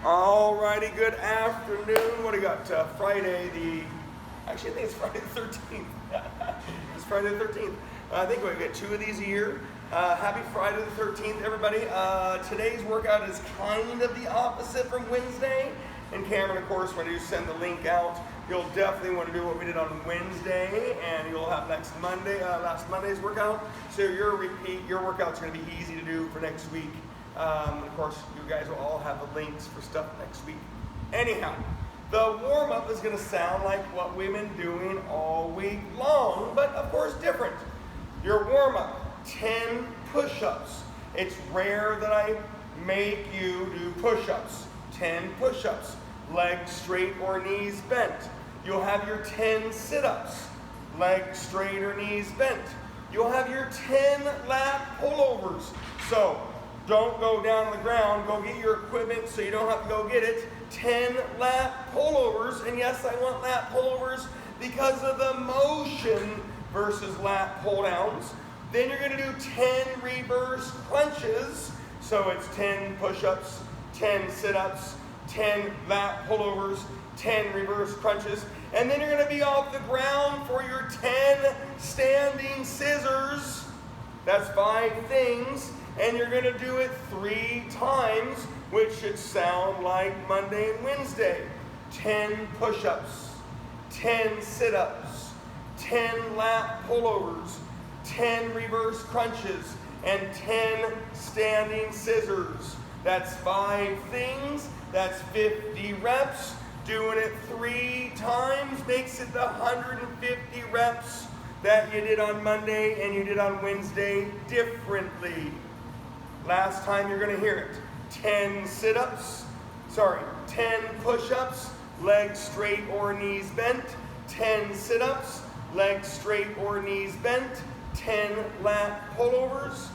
Alrighty, good afternoon. What do you got? Friday actually I think it's Friday the 13th. It's Friday the 13th. I think we get 2 of these a year. Happy Friday the 13th, everybody. Today's workout is kind of the opposite from Wednesday. And Cameron, of course, when you send the link out, you'll definitely want to do what we did on Wednesday, and you'll have last Monday's workout. So your workout's going to be easy to do for next week. Of course, you guys will all have the links for stuff next week. Anyhow, the warm-up is going to sound like what we've been doing all week long, but of course different. Your warm-up, 10 push-ups. It's rare that I make you do push-ups. 10 push-ups, legs straight or knees bent. You'll have your 10 sit-ups, legs straight or knees bent. You'll have your 10 lat pullovers. So don't go down on the ground, go get your equipment so you don't have to go get it. 10 lat pullovers, and yes, I want lat pullovers because of the motion versus lat pull downs. Then you're gonna do 10 reverse crunches. So it's 10 push-ups, 10 sit-ups, 10 lat pullovers, 10 reverse crunches, and then you're going to be off the ground for your 10 standing scissors. That's 5 things, and you're going to do it 3 times, which should sound like Monday and Wednesday. 10 push-ups, 10 sit-ups, 10 lat pullovers, 10 reverse crunches, and 10 standing scissors. That's 5 things, that's 50 reps. Doing it 3 times makes it the 150 reps that you did on Monday and you did on Wednesday differently. Last time you're gonna hear it. 10 push-ups, legs straight or knees bent. 10 sit-ups, legs straight or knees bent. 10 lat pullovers,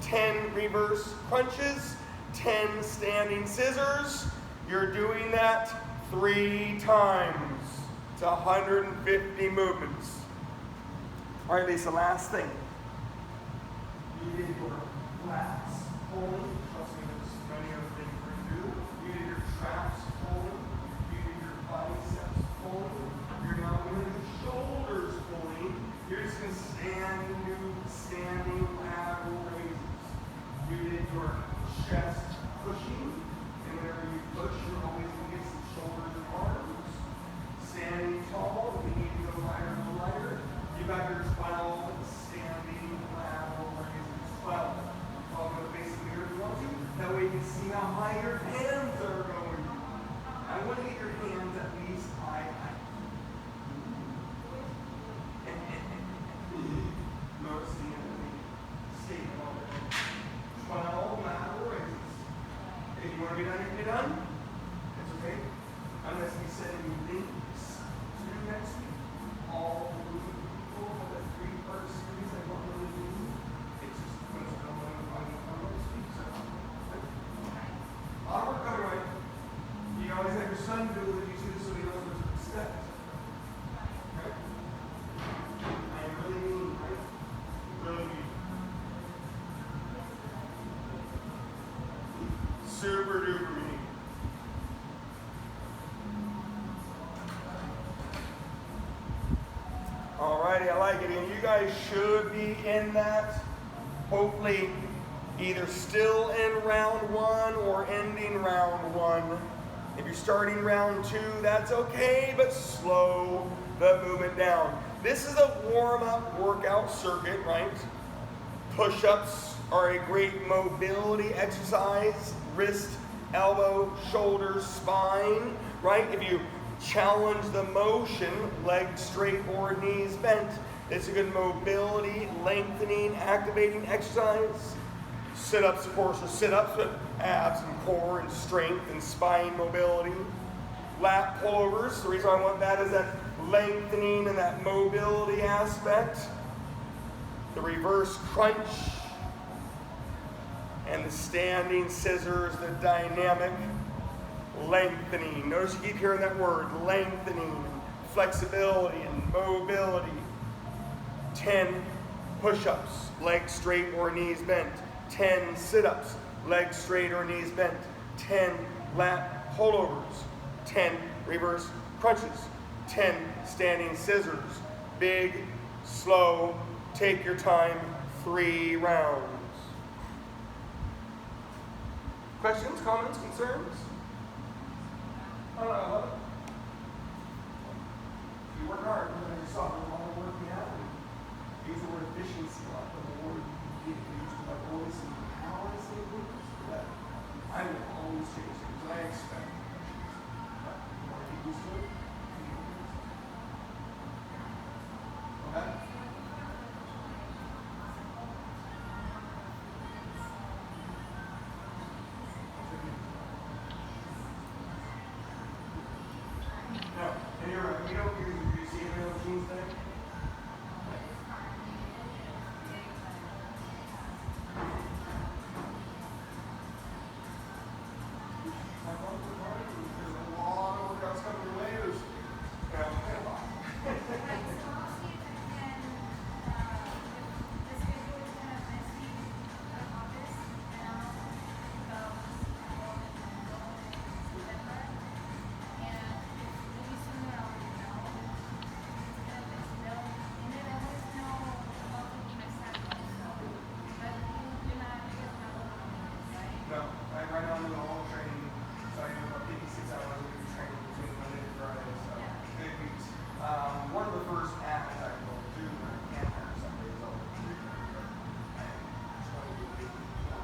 10 reverse crunches, 10 standing scissors. You're doing that 3 times. It's 150 movements. All right, Lisa, last thing. You did your lats pulling. Trust me, there's many other things for you to do. You did your traps pulling. You did your biceps pulling. You're now going to do shoulders pulling. You're just going to stand and do standing lateral raises. You did your chest pushing, and whenever you push, you're always going to get some shoulders and arms. Standing tall, if you need to go lighter. You got your 12 standing lateral raises. 12. I'll go to face the mirror if you want to. That way you can see how high your hands are going. I want to get your hands at least eye height. Notice the statement of it. 12 lateral raises. If you want to be done, you can be done. It's okay. Unless we set any links to do next week. All the moving people have a 3-part series I want them to do. It's just going to come on this week. So, I'll work on it right. You always have your son do it with you too, so he knows what to expect. Okay? I am really mean, right? Really mean. Super duper mean. Alrighty, I like it. And you guys should be in that, hopefully, either still in round 1 or ending round 1. If you're starting round 2, that's okay, but slow the movement down. This is a warm-up workout circuit, right? Push-ups are a great mobility exercise. Wrist, elbow, shoulders, spine, right? If you challenge the motion, legs straight or knees bent, it's a good mobility, lengthening, activating exercise. Sit-ups, of course, are sit-ups, but abs and core and strength and spine mobility. Lat pullovers, the reason I want that is that lengthening and that mobility aspect. The reverse crunch and the standing scissors, the dynamic lengthening. Notice you keep hearing that word, lengthening, flexibility and mobility. 10 push-ups, legs straight or knees bent. 10 sit-ups, legs straight or knees bent. 10 lat pullovers, 10 reverse crunches, 10 standing scissors. Big, slow, take your time, 3 rounds. Questions, comments, concerns? I love it. You work hard, and you saw the amount of work you have. Use the word efficiency a lot, but the word you use to like always and how I say words. But I will always change things. I expect efficiency. But you want to get used to it? Okay? Now, and you're right, you see any of those jeans there? No, right now I'm doing all training, so I do about 56 hours a week of training between Monday and Friday, so big weeks. One of the first apps I go do, I can't have Sundays all the time. I am trying to be so.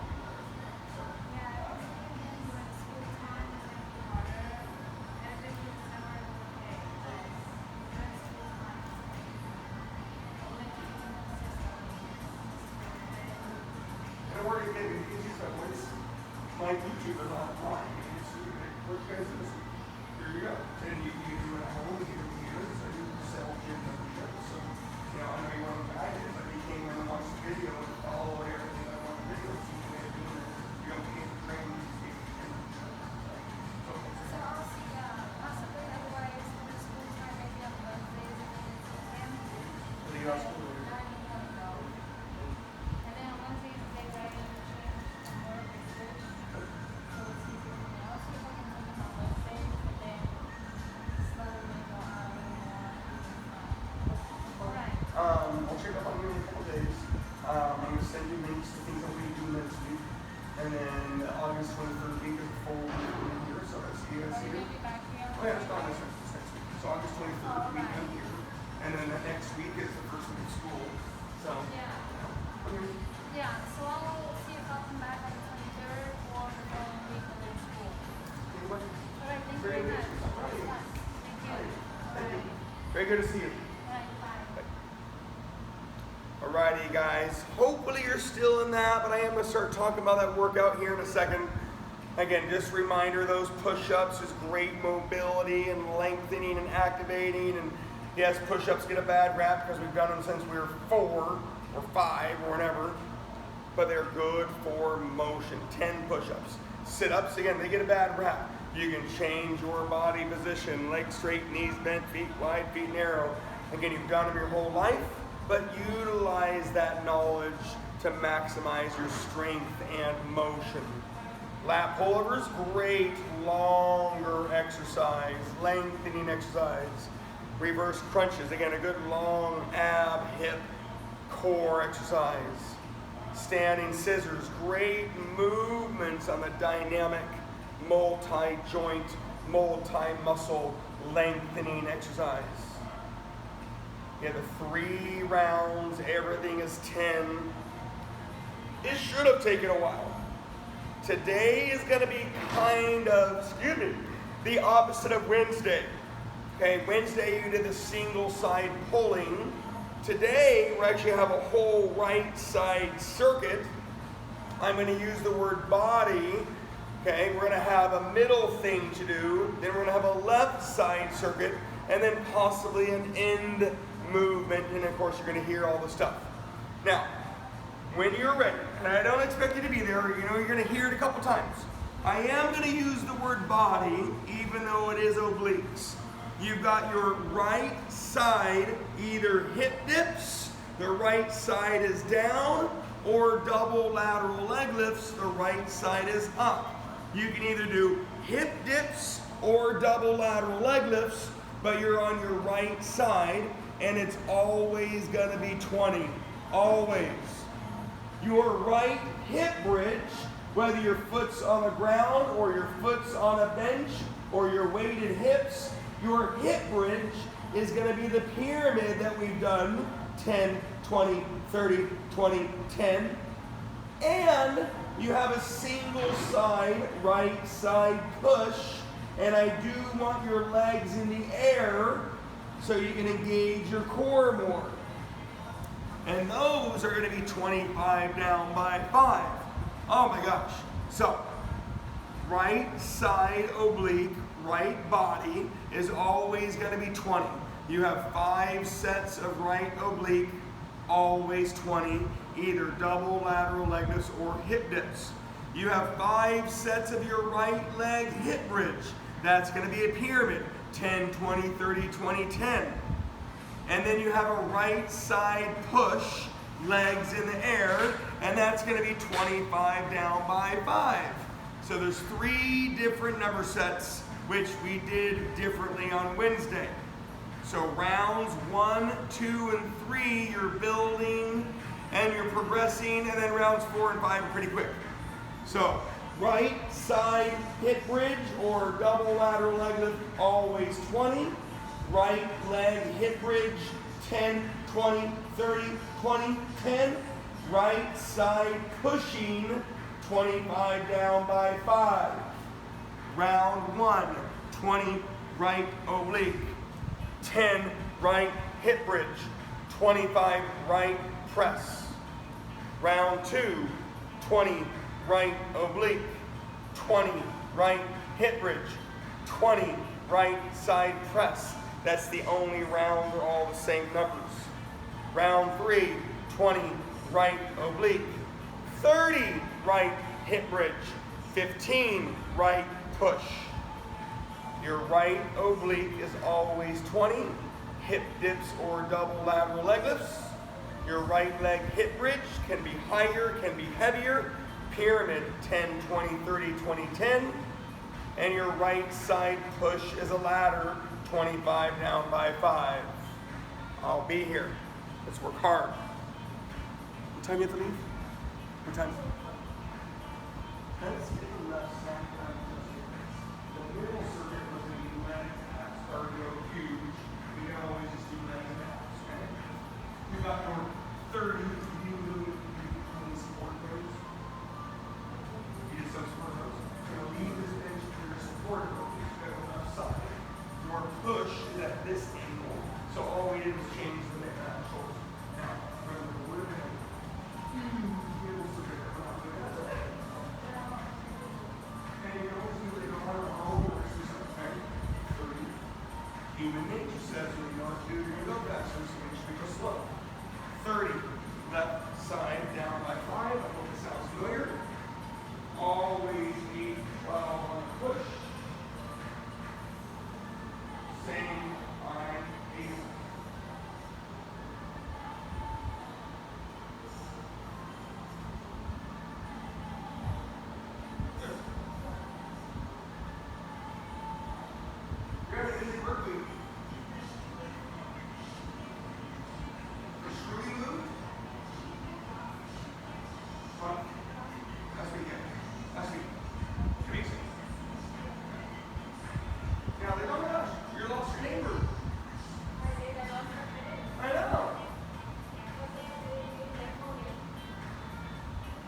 And where do you get it? My YouTube is online. What you guys do? Here you go. And you do it at home, you do it here, so you sell gym memberships. So, I know you want to guide it, but you came in and watched the video and follow everything I want the video. So you can do it. You don't need to train, you just need to train. So I'll see, possibly otherwise, when the school time, maybe on Wednesdays, and What do you ask for? and then on Wednesdays, the days I change from work and switch. So it's easier for me. I'll see if I can do them on Wednesdays, and then slowly go out and alright. I'll check up on you in a couple days. I'm going to send you links to things that we do next week. And then August 23rd week is the full week here, so I see you guys Are you here. gonna be back here? Oh yeah, it's not this next week. So August 23rd week I'm here. And then the next week is the first week of school. So, Yeah. Yeah, so I'll see if I'll come back on the 23rd or the following week when there's school. any questions? Alright, thank you very much. That was fun. Thank you. Thank you. Alright. Very good to see you. Alright, bye. Alrighty guys, hopefully you're still in that, but I am going to start talking about that workout here in a second. Again, just a reminder, those push-ups is great mobility and lengthening and activating. And yes, push-ups get a bad rap because we've done them since we were 4 or 5 or whatever, but they're good for motion. 10 push-ups. Sit-ups, again, they get a bad rap. You can change your body position, legs straight, knees bent, feet wide, feet narrow. Again, you've done them your whole life, but utilize that knowledge to maximize your strength and motion. Lap pullovers, great longer exercise, lengthening exercise. Reverse crunches, again, a good long ab, hip, core exercise. Standing scissors, great movements on the dynamic multi-joint, multi-muscle lengthening exercise. You have the 3 rounds, everything is 10. It should have taken a while. Today is going to be kind of, the opposite of Wednesday. Okay, Wednesday you did the single side pulling. Today we actually have a whole right side circuit. I'm going to use the word body. Okay, we're going to have a middle thing to do. Then we're going to have a left side circuit, and then possibly an end movement. And of course you're going to hear all the stuff. Now, when you're ready, and I don't expect you to be there, you're going to hear it a couple times. I am going to use the word body, even though it is obliques. You've got your right side, either hip dips, the right side is down, or double lateral leg lifts, the right side is up. You can either do hip dips or double lateral leg lifts, but you're on your right side, and it's always gonna be 20, always. Your right hip bridge, whether your foot's on the ground or your foot's on a bench or your weighted hips, your hip bridge is gonna be the pyramid that we've done, 10, 20, 30, 20, 10. And you have a single side, right side push, and I do want your legs in the air so you can engage your core more. And those are going to be 25 down by 5. Oh my gosh. So, right side oblique, right body is always going to be 20. You have 5 sets of right oblique, always 20, either double lateral leg lifts or hip dips. You have 5 sets of your right leg hip bridge. That's going to be a pyramid, 10, 20, 30, 20, 10. And then you have a right side push, legs in the air, and that's going to be 25 down by 5. So there's 3 different number sets, which we did differently on Wednesday. So rounds 1, 2, and 3, you're building and you're progressing, and then rounds 4 and 5 are pretty quick. So right side hip bridge or double lateral leg lift, always 20. Right leg hip bridge, 10, 20, 30, 20, 10. Right side pushing, 25 down by 5. Round 1, 20 right oblique, 10 right hip bridge, 25 right press. Round 2, 20 right oblique, 20 right hip bridge, 20 right side press. That's the only round, they're all the same numbers. Round 3, 20 right oblique, 30 right hip bridge, 15 right push. Your right oblique is always 20, hip dips or double lateral leg lifts. Your right leg hip bridge can be higher, can be heavier. Pyramid, 10, 20, 30, 20, 10. And your right side push is a ladder, 25 down by 5. I'll be here. Let's work hard. What time you have to leave? What time? Let's get the left side down. The middle circuit was going to be leg abs, cardio, huge. We can always just do leg abs, okay? You got your 30, you move, you support those. You did some support those. You're going to leave this bench for your support those. You've got the left side. Your push is at this angle. So all we did was change the shoulders. Now, remember, we're going to middle circuit. We're not doing that. And you can always do it in a harder over. Human nature says when you don't do your go fast, so make sure you go slow. 30, left side down by 5. I hope it sounds familiar. Always 8, 12 on the push. Same on 8. You're having a busy work week.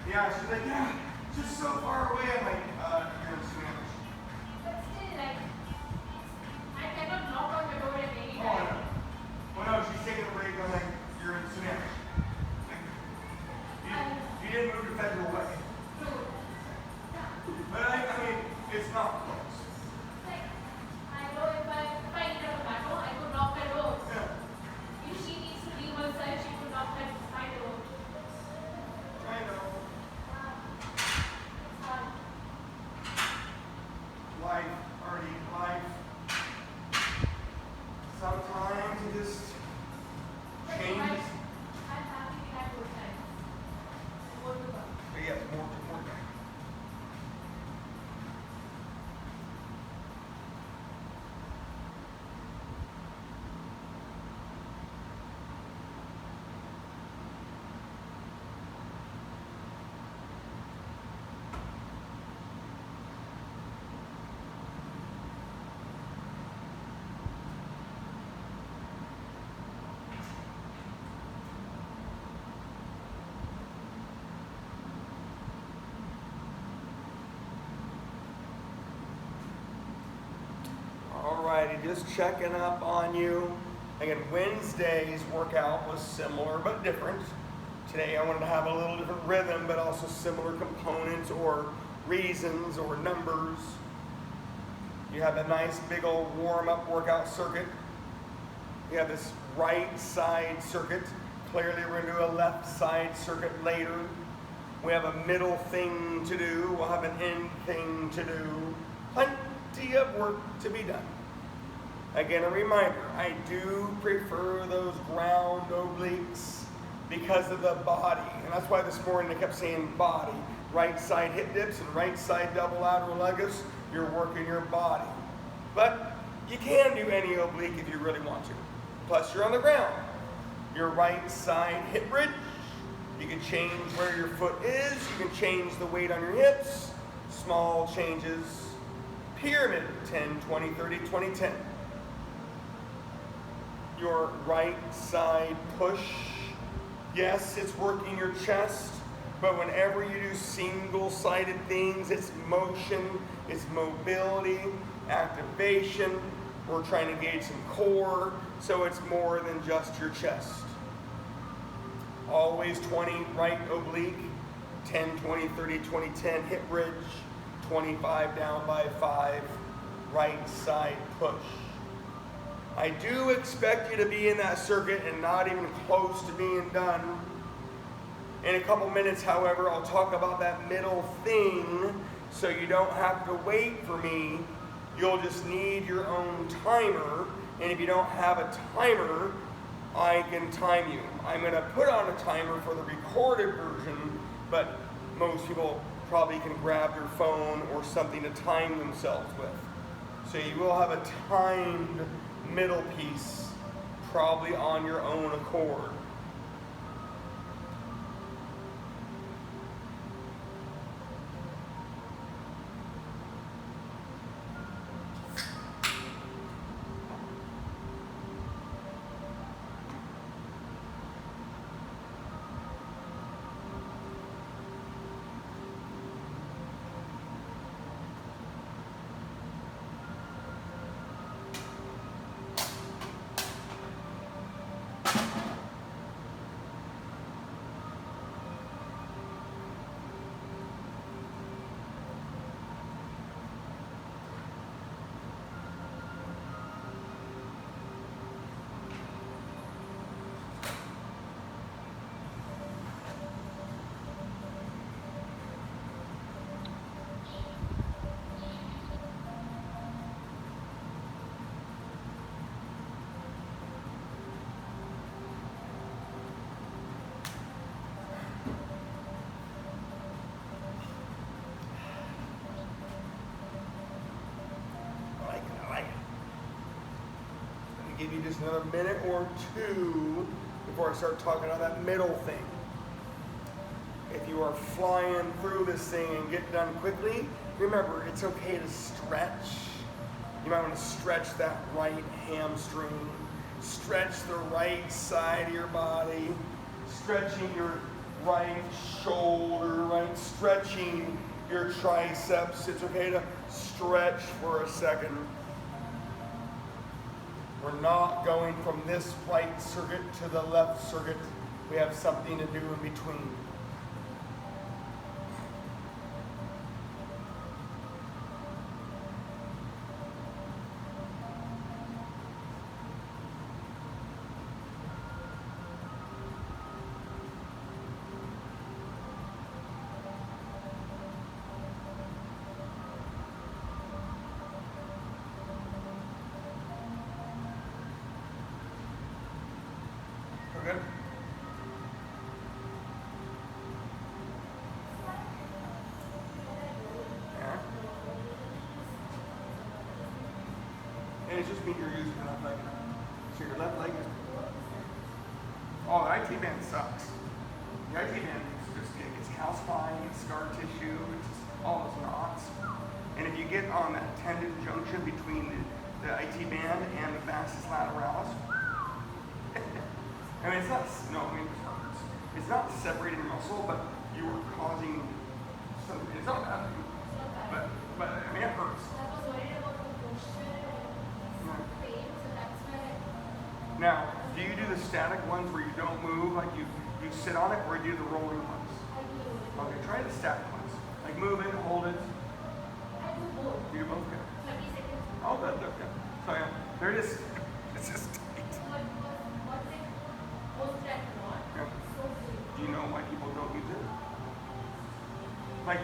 Yeah, she's like, yeah, just so far away. I'm like, you're in Spanish. But still, like, I cannot knock on the door at any Oh, time. no. Well, no, she's taking a break. I'm like, you're in Spanish. Like, you didn't move to Federal Way. True. But I mean, it's not close. Like, I know if I eat a tomato, I could knock her door. Yeah. If she needs to leave her side, she could knock my door. I know. It's hard. Life, Artie, life. Sometimes it just But changes. I'm happy we had those times. More to come. But yeah, more time. righty, just checking up on you. Again, Wednesday's workout was similar but different. Today I wanted to have a little different rhythm, but also similar components or reasons or numbers. You have a nice big old warm-up workout circuit. You have this right side circuit. Clearly we're going to do a left side circuit later. We have a middle thing to do. We'll have an end thing to do. Plenty of work to be done. Again, a reminder, I do prefer those ground obliques because of the body. And that's why this morning I kept saying body. Right side hip dips and right side double lateral leg lifts, you're working your body. But you can do any oblique if you really want to. Plus you're on the ground. Your right side hip bridge, you can change where your foot is, you can change the weight on your hips, small changes. Pyramid, 10, 20, 30, 20, 10. Your right side push, yes, it's working your chest, but whenever you do single-sided things, it's motion, it's mobility, activation. We're trying to engage some core, so it's more than just your chest. Always 20 right oblique, 10, 20, 30, 20, 10 hip bridge, 25 down by 5, right side push. I do expect you to be in that circuit and not even close to being done. In a couple minutes, however, I'll talk about that middle thing so you don't have to wait for me. You'll just need your own timer, and if you don't have a timer, I can time you. I'm going to put on a timer for the recorded version, but most people probably can grab their phone or something to time themselves with. So you will have a timed middle piece, probably on your own accord. Give you just another minute or two before I start talking about that middle thing. If you are flying through this thing and get done quickly, remember it's okay to stretch. You might want to stretch that right hamstring, stretch the right side of your body, stretching your right shoulder, right, stretching your triceps. It's okay to stretch for a second. We're not going from this right circuit to the left circuit. We have something to do in between. Good? Yeah. And it just means you're using your left leg. So your left leg is... Oh, the IT band sucks. The IT band it's calcifying, it's scar tissue, it's just all those knots. And if you get on that tendon junction between the IT band and the vastus lateralis, I mean, it hurts. It's not separating your muscle, but you are causing some, it's not bad, but I mean, it hurts. Yeah. Now, do you do the static ones where you don't move, like you sit on it, or do you do the rolling ones? Okay, try the static ones. Like move it, hold it. You do both? Okay. Oh, good, good, good. So yeah, they're just, it's just tight. Yeah. Do you know why people don't use it? Like,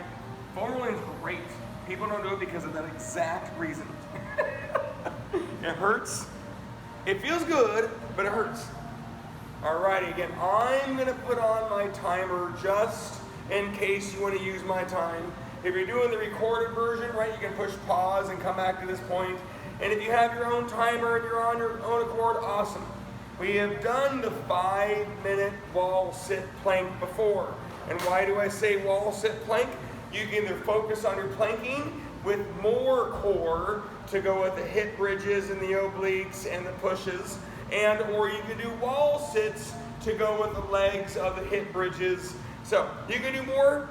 foam rolling's great. People don't do it because of that exact reason. It hurts. It feels good, but it hurts. Alrighty, again, I'm gonna put on my timer just in case you want to use my time. If you're doing the recorded version, right, you can push pause and come back to this point. And if you have your own timer and you're on your own accord, awesome. We have done the 5-minute wall sit plank before. And why do I say wall sit plank? You can either focus on your planking with more core to go with the hip bridges and the obliques and the pushes, and or you can do wall sits to go with the legs of the hip bridges. So you can do more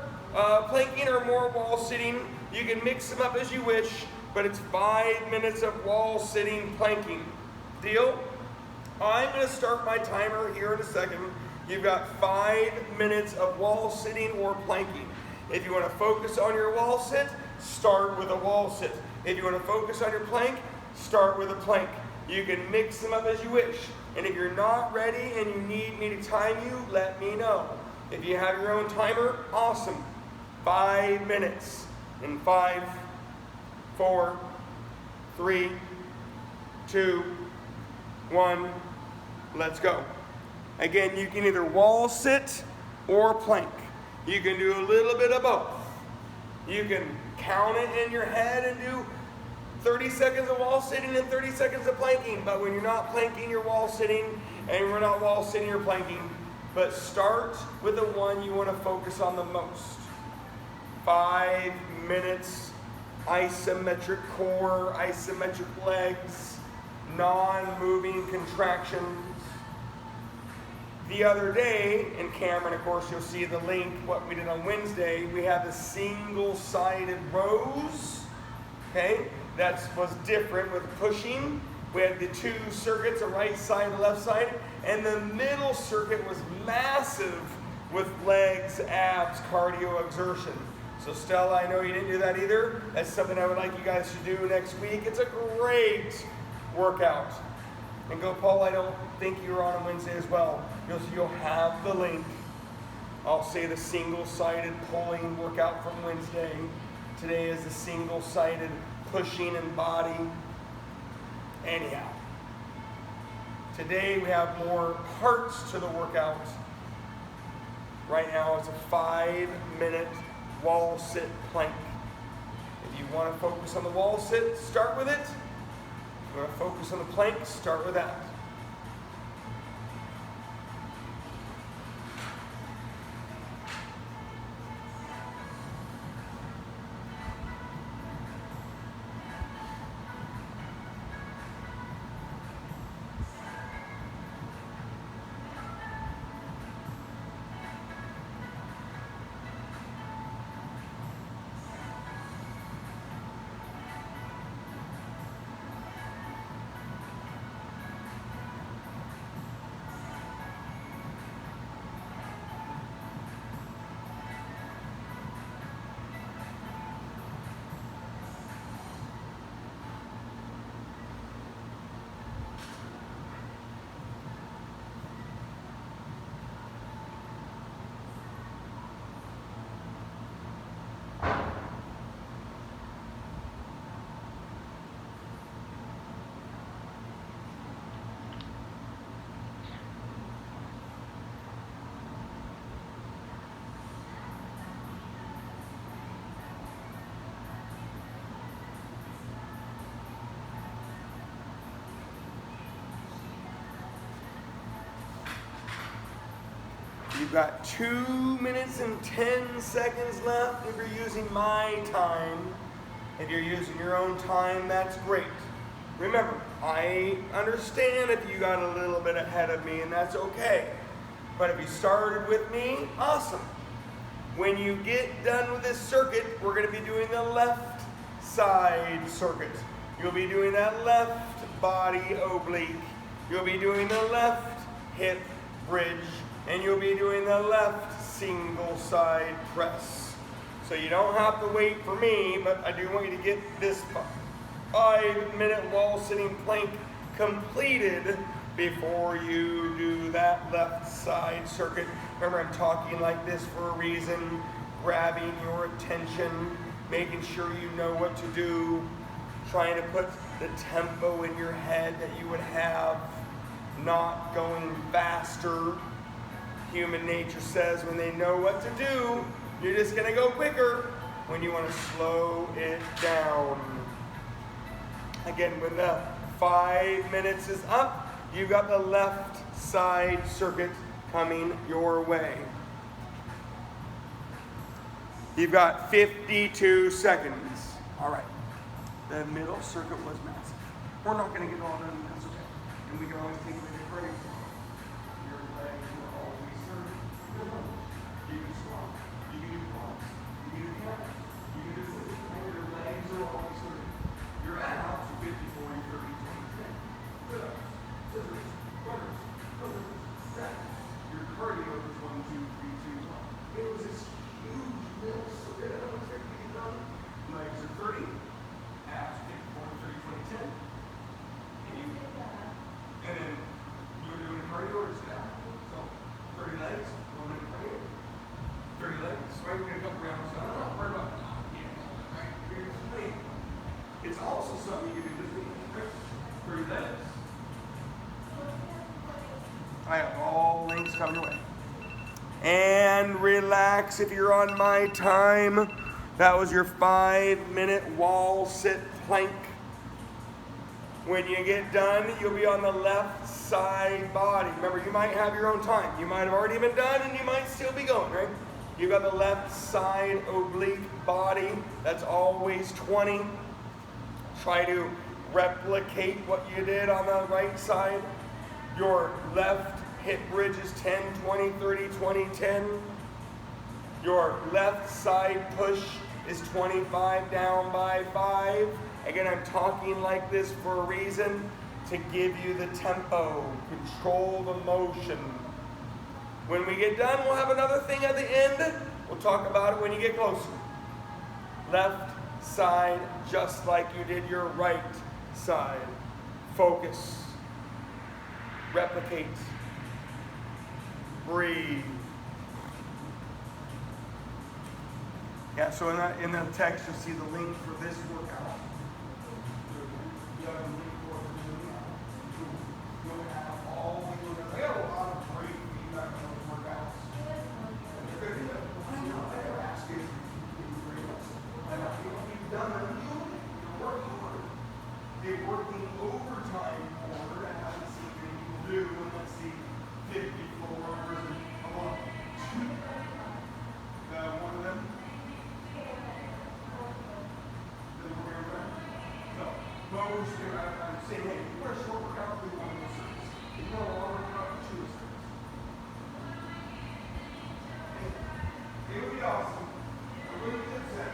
planking or more wall sitting. You can mix them up as you wish, but it's 5 minutes of wall sitting planking. Deal? I'm going to start my timer here in a second. You've got 5 minutes of wall sitting or planking. If you want to focus on your wall sit, start with a wall sit. If you want to focus on your plank, start with a plank. You can mix them up as you wish. And if you're not ready and you need me to time you, let me know. If you have your own timer, awesome. 5 minutes. In 5, 4, 3, 2, 1, let's go. Again, you can either wall sit or plank. You can do a little bit of both. You can count it in your head and do 30 seconds of wall sitting and 30 seconds of planking. But when you're not planking, you're wall sitting, and you're not wall sitting, you're planking. But start with the one you want to focus on the most. 5 minutes, isometric core, isometric legs, non-moving contractions. The other day, in Cameron, of course, you'll see the link, what we did on Wednesday, we have the single-sided rows, okay? That was different with pushing. We had the 2 circuits, a right side, a left side, and the middle circuit was massive with legs, abs, cardio, exertion. So Stella, I know you didn't do that either. That's something I would like you guys to do next week. It's a great workout. And go, Paul, I don't think you were on Wednesday as well. You'll have the link. I'll say the single-sided pulling workout from Wednesday. Today is the single-sided pushing and body. Anyhow, today we have more parts to the workout. Right now it's a 5-minute wall sit plank. If you want to focus on the wall sit, start with it. If you want to focus on the plank, start with that. You've got 2 minutes and 10 seconds left if you're using my time. If you're using your own time, that's great. Remember, I understand if you got a little bit ahead of me, and that's okay. But if you started with me, awesome. When you get done with this circuit, we're going to be doing the left side circuit. You'll be doing that left body oblique. You'll be doing the left hip bridge, and you'll be doing the left single side press. So you don't have to wait for me, but I do want you to get this 5-minute wall sitting plank completed before you do that left side circuit. Remember, I'm talking like this for a reason, grabbing your attention, making sure you know what to do, trying to put the tempo in your head that you would have, not going faster. Human nature says when they know what to do, you're just gonna go quicker when you want to slow it down. Again, when the 5 minutes is up, you've got the left side circuit coming your way. You've got 52 seconds. All right. The middle circuit was massive. We're not going to get all done, that's okay. And we can always take a minute break. Your legs are always turning. You can squat. You can do planks. You can do camels. You can do this. Your legs are always turning. Your abs are 50, 40, 30, 20, 10. Sit-ups, scissors, runners, pillars, steps. Your cardio is 1, 2, 3, 2, 1. It was this huge middle circuit. I don't expect you to get done. Legs are 30. Abs 50, 40, 30, 20, 10. And then you're doing a cardio or step. So 30 legs, 1 minute cardio. 30 legs, right? We're gonna couple rounds. I don't know, worry about it. Right? You're gonna complete. It's also something you can do this week. 30 legs. I have all links coming your way. And relax if you're on my time. That was your 5-minute wall sit plank. When you get done, you'll be on the left side body. Remember, you might have your own time. You might have already been done and you might still be going, right? You've got the left side oblique body. That's always 20. Try to replicate what you did on the right side. Your left hip bridge is 10, 20, 30, 20, 10. Your left side push is 25 down by 5. Again, I'm talking like this for a reason, to give you the tempo, control the motion. When we get done, we'll have another thing at the end. We'll talk about it when you get closer. Left side, just like you did your right side. Focus. Replicate. Breathe. Yeah, so in the text, you'll see the link for this workout. You have a link for it. You'll have all the workouts. I got a lot of great feedback on those workouts. They're good. I know, I never ask you if you're great. I know, you've done them. You're working hard. They're working overtime for it. I haven't seen many people do. And let's see, 50 floors and a lot. One of them. Most, I'm saying, hey, you want a short workout, do one of those things. If you want a long workout, choose things. It would be awesome. A really good set.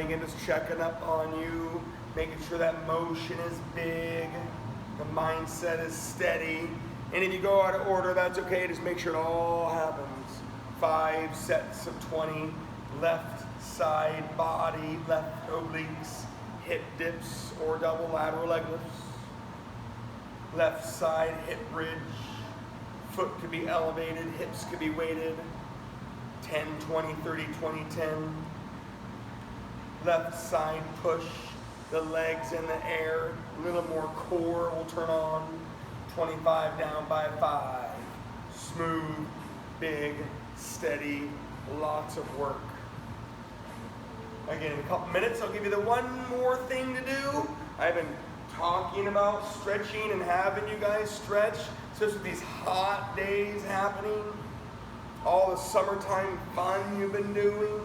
again, just checking up on you, making sure that motion is big, the mindset is steady. And if you go out of order, that's okay. Just make sure it all happens. 5 sets of 20, left side body, left obliques, hip dips or double lateral leg lifts. Left side hip bridge, foot could be elevated, hips could be weighted. 10, 20, 30, 20, 10. Left side push, the legs in the air, a little more core will turn on. 25 down by 5. Smooth, big, steady, lots of work. Again, in a couple minutes, I'll give you the one more thing to do. I've been talking about stretching and having you guys stretch, especially with these hot days happening. All the summertime fun you've been doing.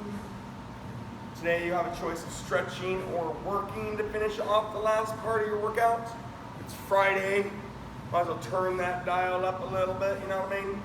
Today you have a choice of stretching or working to finish off the last part of your workout. It's Friday. Might as well turn that dial up a little bit, you know what I mean?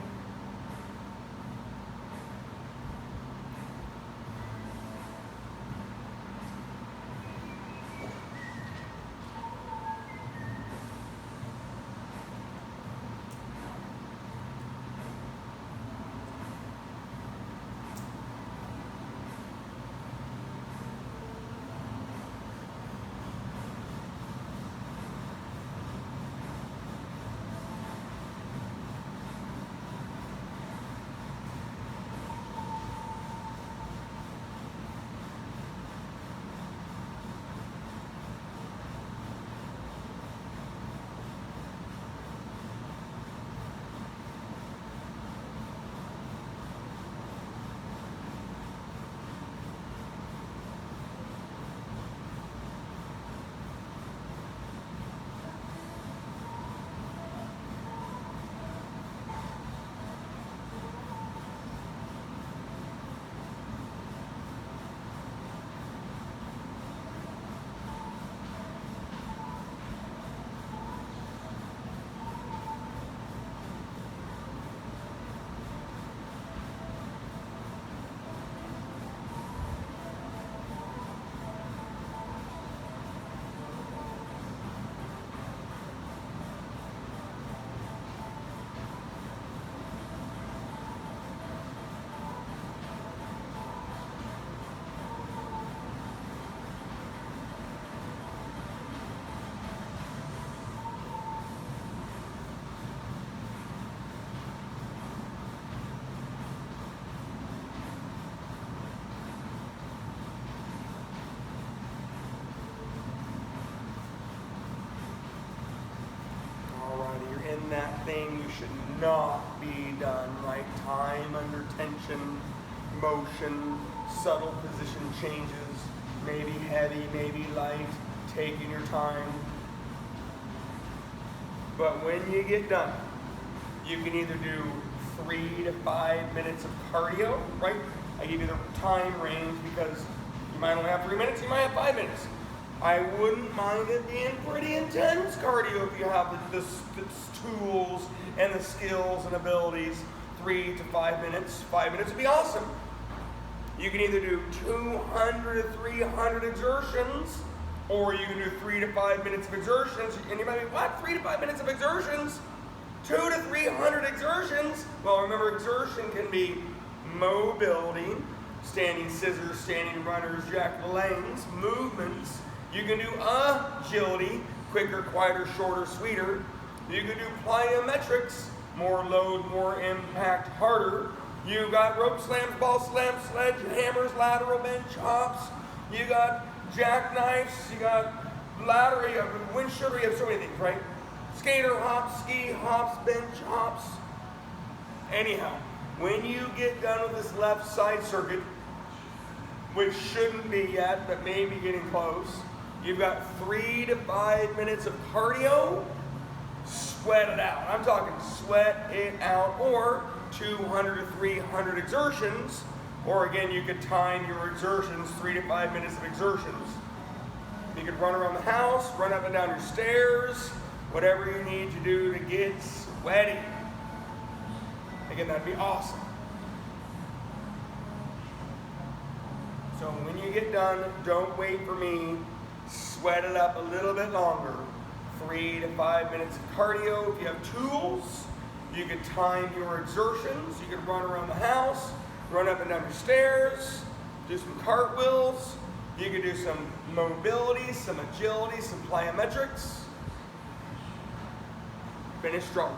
That thing you should not be done, right? Time under tension, motion, subtle position changes, maybe heavy, maybe light, taking your time. But when you get done, you can either do 3 to 5 minutes of cardio, right? I give you the time range because you might only have 3 minutes, you might have 5 minutes. I wouldn't mind it being pretty intense cardio if you have the tools and the skills and abilities. 3 to 5 minutes. 5 minutes would be awesome. You can either do 200 to 300 exertions, or you can do 3 to 5 minutes of exertions. And you might be, what? 3 to 5 minutes of exertions? 2 to 300 exertions? Well, remember, exertion can be mobility, standing scissors, standing runners, jack of the lanes, movements. You can do agility, quicker, quieter, shorter, sweeter. You can do plyometrics, more load, more impact, harder. You got rope slams, ball slams, sledge hammers, lateral bench hops. You got jackknives, you got ladder, you have windshield, you have so many things, right? Skater hops, ski hops, bench hops. Anyhow, when you get done with this left side circuit, which shouldn't be yet, but maybe getting close, you've got 3 to 5 minutes of cardio. Sweat it out. I'm talking sweat it out, or 200 to 300 exertions, or again, you could time your exertions, 3 to 5 minutes of exertions. You could run around the house, run up and down your stairs, whatever you need to do to get sweaty. Again, that'd be awesome. So So when you get done, don't wait for me. Sweat it up a little bit longer. 3 to 5 minutes of cardio. If you have tools, you can time your exertions. You can run around the house, run up and down your stairs, do some cartwheels. You can do some mobility, some agility, some plyometrics. Finish strong.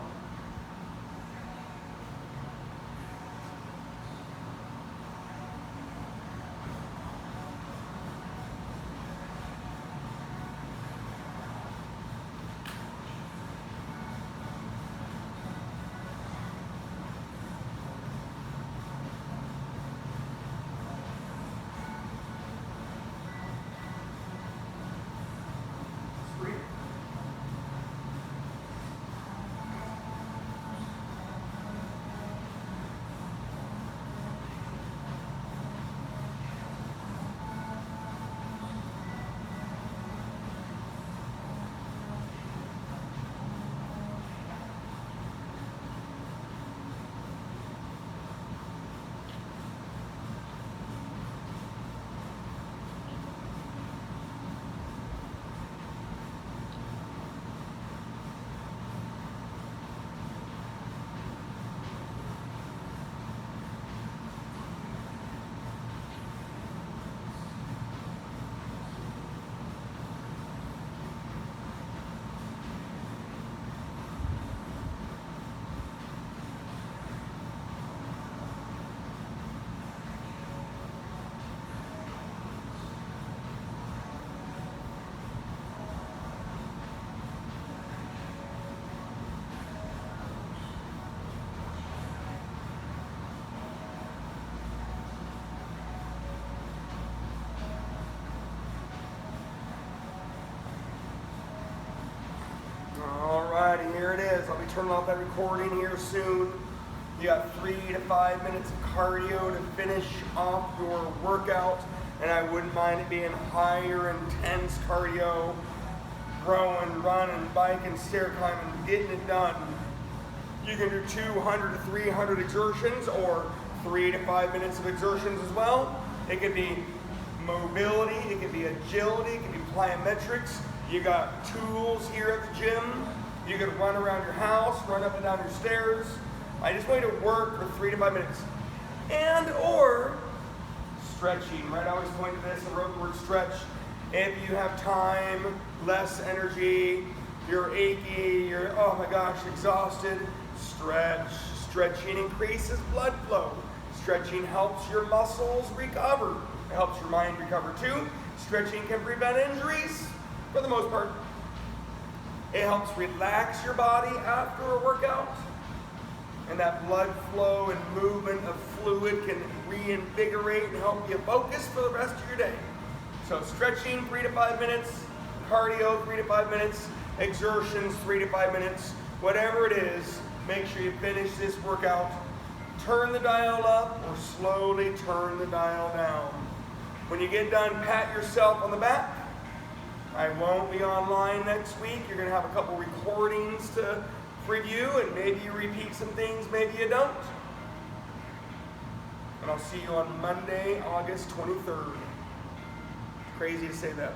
Alrighty, here it is. I'll be turning off that recording here soon. You got 3 to 5 minutes of cardio to finish off your workout, and I wouldn't mind it being higher intense cardio, rowing, running, biking, stair climbing, getting it done. You can do 200 to 300 exertions or 3 to 5 minutes of exertions as well. It could be mobility, it could be agility, it could be plyometrics. You got tools here at the gym. You can run around your house, run up and down your stairs. I just want you to work for 3 to 5 minutes. And or stretching, right? I always point to this and wrote the word stretch. If you have time, less energy, you're achy, you're, oh my gosh, exhausted, stretch. Stretching increases blood flow. Stretching helps your muscles recover. It helps your mind recover too. Stretching can prevent injuries for the most part. It helps relax your body after a workout. And that blood flow and movement of fluid can reinvigorate and help you focus for the rest of your day. So stretching 3 to 5 minutes, cardio 3 to 5 minutes, exertions 3 to 5 minutes, whatever it is, make sure you finish this workout. Turn the dial up or slowly turn the dial down. When you get done, pat yourself on the back. I won't be online next week. You're going to have a couple recordings to review, and maybe you repeat some things, maybe you don't. And I'll see you on Monday, August 23rd. Crazy to say that.